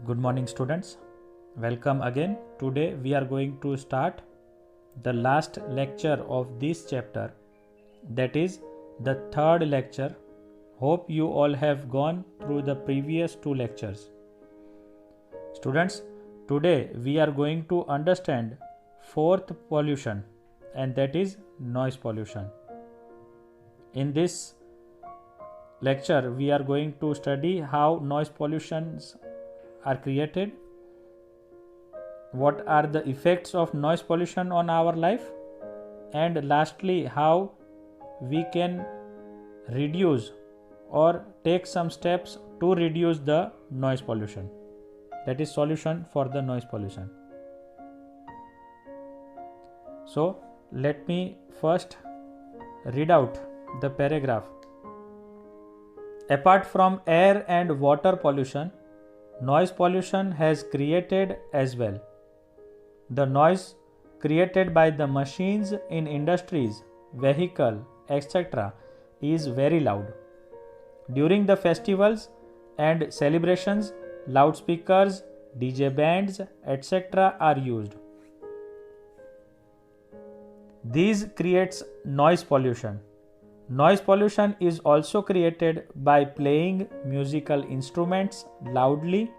Good morning, students. Welcome again. Today we are going to start the last lecture of this chapter, that is the third lecture. Hope you all have gone through the previous two lectures. Students, today we are going to understand fourth pollution, and that is noise pollution. In this lecture we are going to study how noise pollutions are created, what are the effects of noise pollution on our life, and lastly how we can reduce or take some steps to reduce the noise pollution, that is solution for the noise pollution. So let me first read out the paragraph. Apart from air and water pollution, noise pollution has created as well. The noise created by the machines in industries, vehicle, etc. is very loud. During the festivals and celebrations, loudspeakers, DJ bands, etc. are used. These creates noise pollution. Noise pollution is also created by playing musical instruments loudly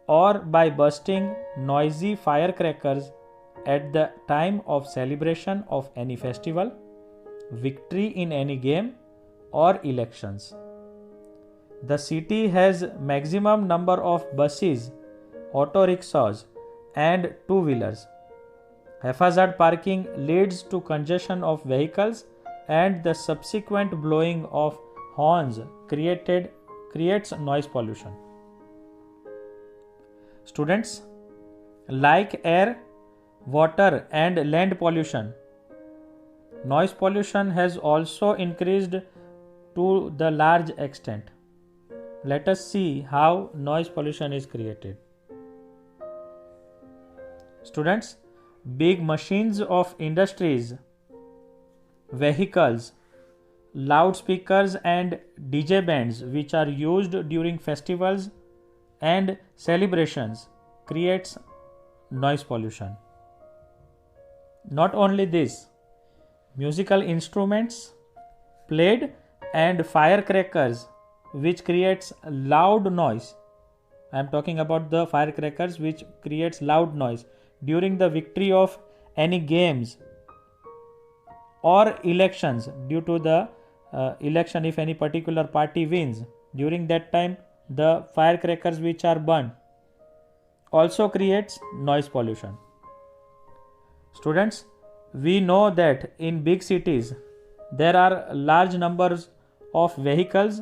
or by bursting noisy firecrackers at the time of celebration of any festival, victory in any game, or elections. The city has maximum number of buses, auto rickshaws, and two-wheelers. Haphazard parking leads to congestion of vehicles, and the subsequent blowing of horns creates noise pollution. Students, like air, water and land pollution, noise pollution has also increased to the large extent. Let us see how noise pollution is created. Students, big machines of industries, vehicles, loudspeakers and DJ bands which are used during festivals and celebrations creates noise pollution. Not only this, musical instruments played and firecrackers which creates loud noise. I am talking about the firecrackers which creates loud noise during the victory of any games or elections. Due to the election, if any particular party wins, during that time the firecrackers which are burned also creates noise pollution. Students, we know that in big cities there are large numbers of vehicles,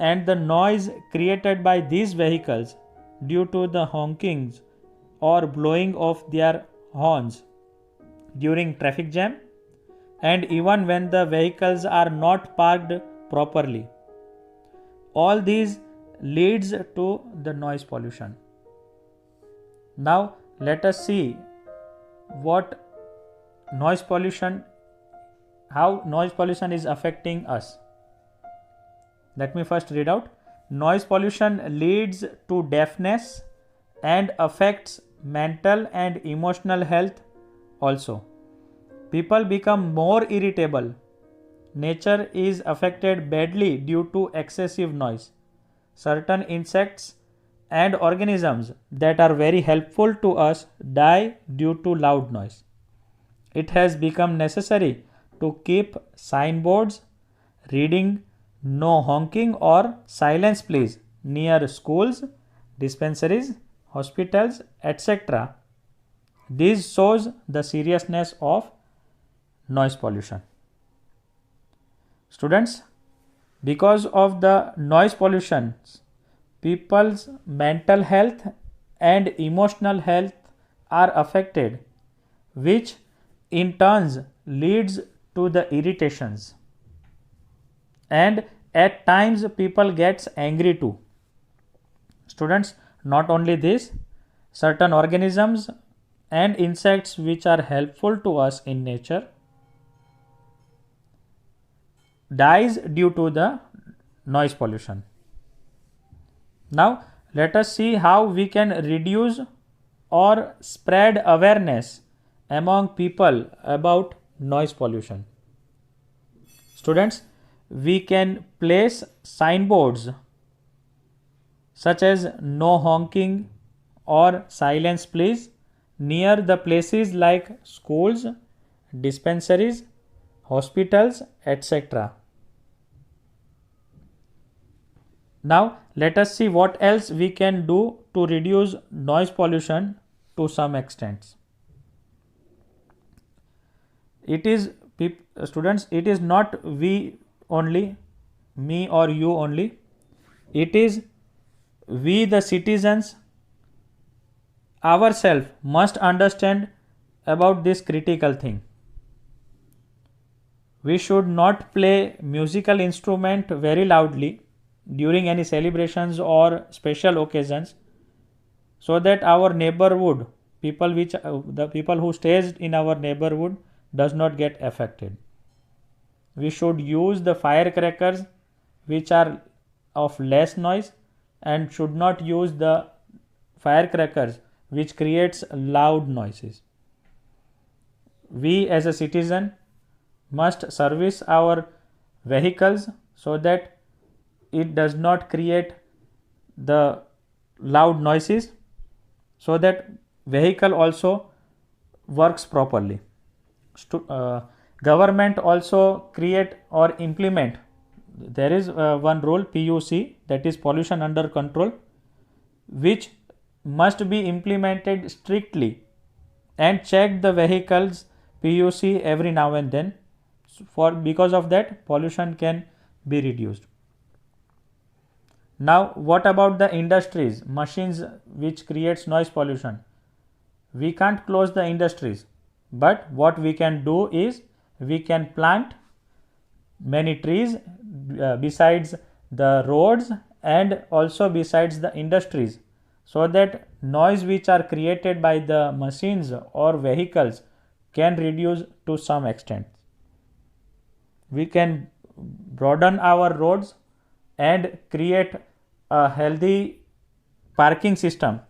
and the noise created by these vehicles due to the honkings or blowing of their horns during traffic jam, and even when the vehicles are not parked properly, all these leads to the noise pollution. Now let us see how noise pollution is affecting us. Let me first read out. Noise pollution leads to deafness and affects mental and emotional health also. People become more irritable. Nature is affected badly due to excessive noise. Certain insects and organisms that are very helpful to us die due to loud noise. It has become necessary to keep signboards reading "No honking" or "Silence please" near schools, dispensaries, hospitals, etc. This shows the seriousness of noise pollution. Students, because of the noise pollution, people's mental health and emotional health are affected, which in turn leads to the irritations, and at times people gets angry too. Students, not only this, certain organisms and insects which are helpful to us in nature dies due to the noise pollution. Now let us see how we can reduce or spread awareness among people about noise pollution. Students, we can place signboards such as no honking or silence please near the places like schools, dispensaries, hospitals, etc. Now let us see what else we can do to reduce noise pollution to some extent. Students, it is not we only, me or you only, it is we the citizens ourselves must understand about this critical thing. We should not play musical instrument very loudly during any celebrations or special occasions, so that our neighborhood the people who stays in our neighborhood does not get affected. We should use the firecrackers which are of less noise and should not use the firecrackers which creates loud noises. We as a citizen must service our vehicles so that it does not create the loud noises, so that vehicle also works properly. Government also create or implement, there is one rule PUC, that is pollution under control, which must be implemented strictly and check the vehicles PUC every now and then, because of that pollution can be reduced. Now what about the industries, machines which creates noise pollution? We can't close the industries, but what we can do is we can plant many trees besides the roads and also besides the industries, so that noise which are created by the machines or vehicles can reduce to some extent. We can broaden our roads and create a healthy parking system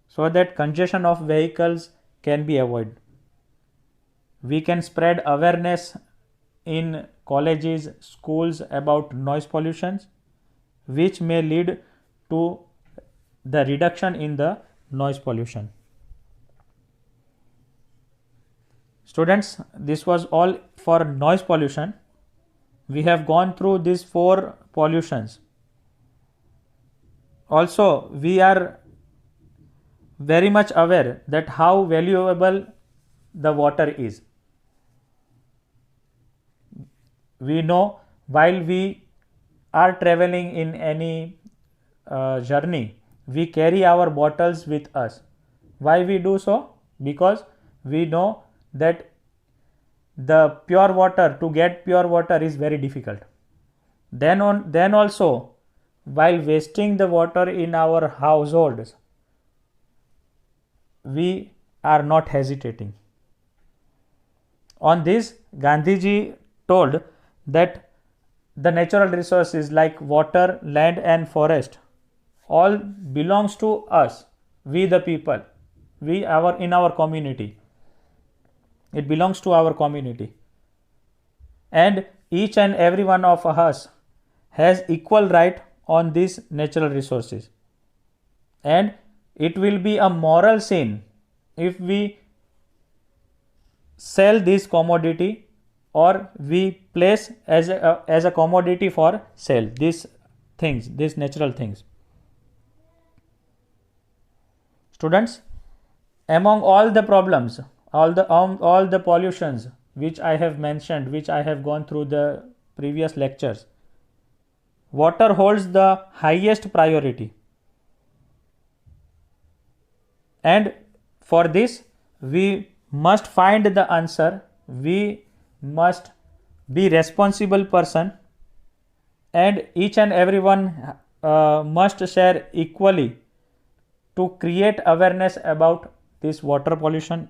so that congestion of vehicles can be avoided. We can spread awareness in colleges, schools about noise pollution, which may lead to the reduction in the noise pollution. Students, this was all for noise pollution. We have gone through these 4 pollutions. Also, we are very much aware that how valuable the water is. We know while we are traveling in any journey, we carry our bottles with us. Why we do so? Because we know that to get pure water is very difficult. Then also, while wasting the water in our households, we are not hesitating. On this, Gandhiji told that the natural resources like water, land and forest all belongs to us, we the people, in our community. It belongs to our community, and each and every one of us has equal right on these natural resources, and it will be a moral sin if we sell this commodity or we place as a commodity for sale these natural things. Students, among all the problems, all the pollutions which I have mentioned, which I have gone through the previous lectures, water holds the highest priority, and for this we must find the answer. We must be responsible person, and each and everyone must share equally to create awareness about this water pollution,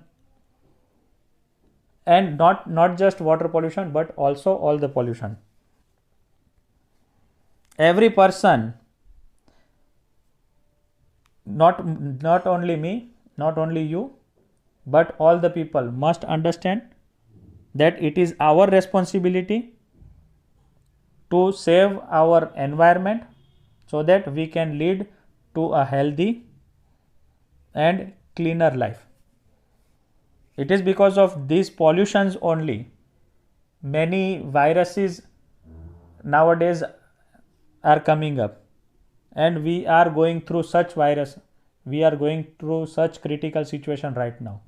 and not just water pollution but also all the pollution. Every person not only me, not only you, but all the people must understand that it is our responsibility to save our environment so that we can lead to a healthy and cleaner life. It is because of these pollutions only many viruses nowadays are coming up, and we are going through such critical situation right now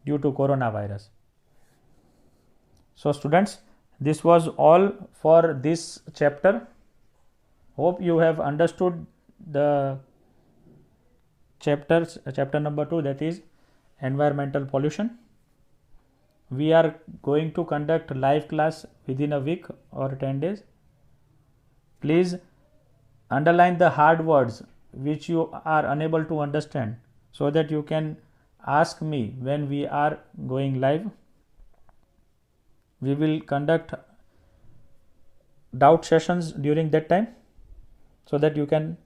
due to coronavirus. So students, this was all for this chapter. Hope you have understood the chapter number 2, that is environmental pollution. We are going to conduct live class within a week or 10 days. Please underline the hard words which you are unable to understand so that you can ask me when we are going live. We will conduct doubt sessions during that time so that you can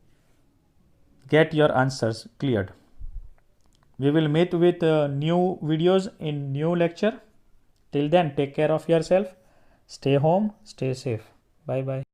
get your answers cleared. We will meet with new videos in new lecture. Till then, take care of yourself. Stay home, stay safe. Bye bye.